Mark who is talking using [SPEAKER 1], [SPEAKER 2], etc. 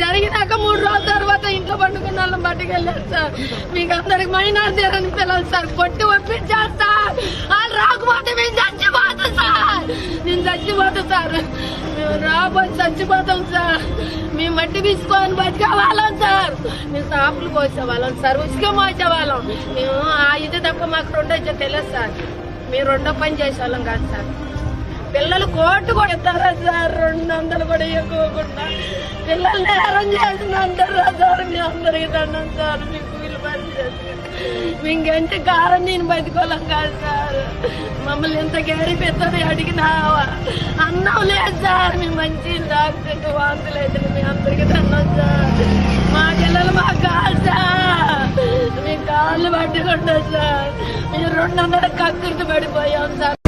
[SPEAKER 1] జరిగినాక 3 రోజుల తర్వాత ఇంట్లో పండుకున్న వాళ్ళని పట్టుకెళ్ళారు సార్. మీకు అందరికి మైనార్టీ అని పిల్లలు సార్ కొట్టి ఒప్పించారు సార్. వాళ్ళు రాకపోతే మేము చచ్చిపోతాం సార్. నేను చచ్చిపోతా సార్. మేము రాబోతే చచ్చిపోతాం సార్. మేము మట్టి తీసుకొని బతికేవాళ్ళం సార్. మేము సాపులు పోసేవాళ్ళం సార్. ఉసుక మోసేవాళ్ళం. మేము ఇది తప్ప మాకు 2 అయితే తెలియదు సార్. మేము 2 పని చేసేవాళ్ళం కాదు సార్. పిల్లలు కోర్టు కూడా ఇస్తారా సార్? 200 కూడా ఇవ్వకుండా పిల్లలు నేరం చేసినంటారా సార్? మీ అందరికి దండం సార్. మీకు వీళ్ళు పని చేసి ఇంకంటే కారం నేను బతికోలేం కాదు సార్. మమ్మల్ని ఎంత గేరి పెద్దది అడిగినా అన్నం లేదు సార్. మేము మంచి డాక్టర్ వాంతులు అయితే మీ అందరికి దండం సార్. మా పిల్లలు మాకు కాదు సార్. మీ కాళ్ళు పట్టుకుంటారు సార్. మీరు 200 కక్కుర్తి పడిపోయాం సార్.